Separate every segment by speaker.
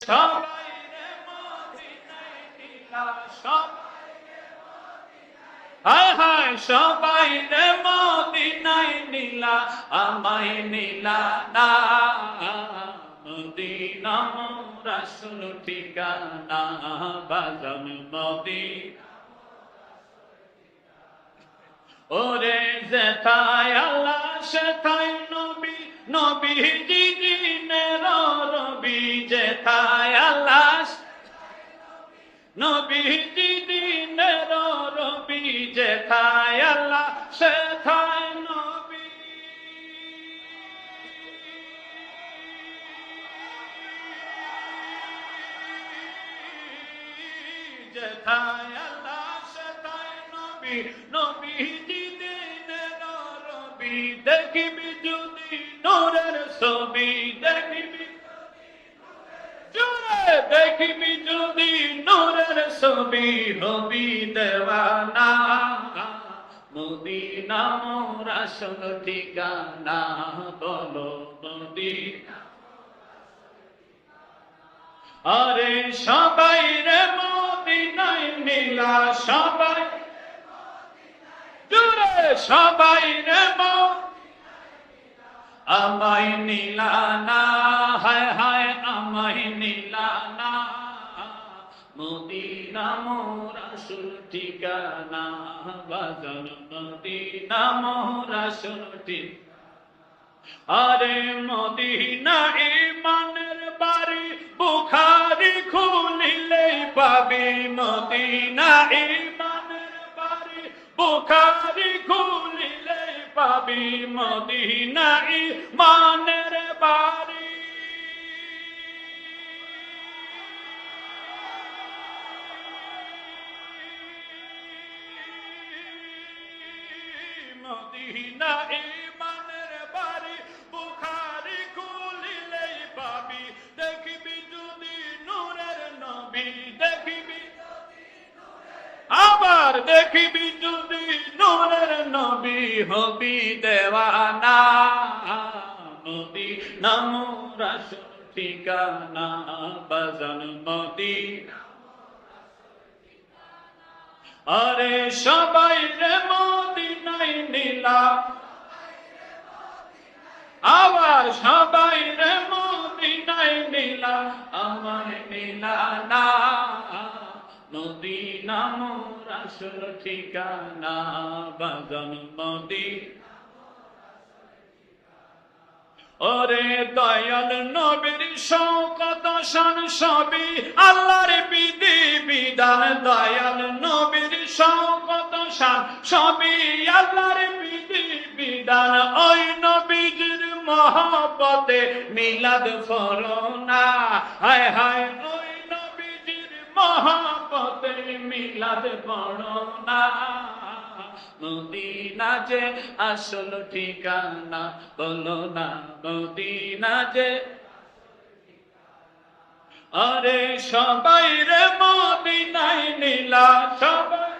Speaker 1: সবাই রে মদিনায় নিলা হায় হায় সবাই রে মদিনায় নিলা আমায় নিলা না মদিনা রাসূল ঠিকানা বাজান মদিনা ওরে যেথায় আল্লাহ সেথায় নবী নবীজি দিনের রবি যেথায় আল্লাহ নবীজি দিনের রবি যেথায় আল্লাহ সেথায় নবী যেথায় আল্লাহ সেথায় নবী নবীজি দিনের রবি দেখিবি যদি নূরের ছবি দেখিবি দেখিবি যদি নূরের ছবি হবি দেওয়ানা মদিনা মোর আসল ঠিকানা বলো মদিনা আরে সবাই রে মদিনায় নিলা সবাই জুড়ে সবাই রে আমায় নিলা না হায় হায় আমায় নিলা না মদিনা মোর আসল ঠিকানা বাজান মদিনা মোর আসল ঠিকানা আরে মদিনা ইমানের বাড়ি বুখারি খুলিলেই পাবি মদিনা ইমানের বাড়ি বুখারি খুলিলেই পাবি মদিনা ইমানের বাড়ি মদিনা ইমানের বাড়ি বুখারি খুলিলেই পাবি দেখিবি যদি নূরের নবী দেখিবি আবার দেখিবি যদি নূরের নবী হবি দেওয়ানা মদিনা মোর আসল ঠিকানা বাজান মদিনা আরে সবাই রে মদিনায় নিলা আবার সবাই রে মদিনায় নিলা আমায় নিলা না মদিনা মোর আসল ঠিকানা বাজান মদিনা ওরে দয়াল নবীর শওকত শান সবই আল্লাহর বিধি বিধান দয়াল নবীর শওকত শান সবই আল্লাহর বিধি বিধান ওই নবীজির মহব্বতে মিলাদ ফরনা হায় হায় ওই নবীজির মহব্বতে মিলাদ পড়না মদিনা যে আসল ঠিকানা বলো না মদিনা যে আরে সবাই রে মদিনায় নিলা সবাই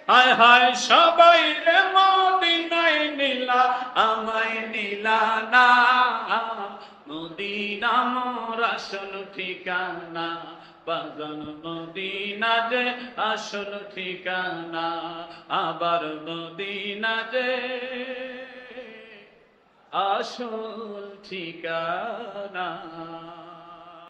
Speaker 1: হায় হায় সবাই রে মদিনায় নিলা আমায় নিলা না মদিনা মোর আসল ঠিকানা বাজান মদিনা যে আসল ঠিকানা আবার মদিনা যে আসল ঠিকানা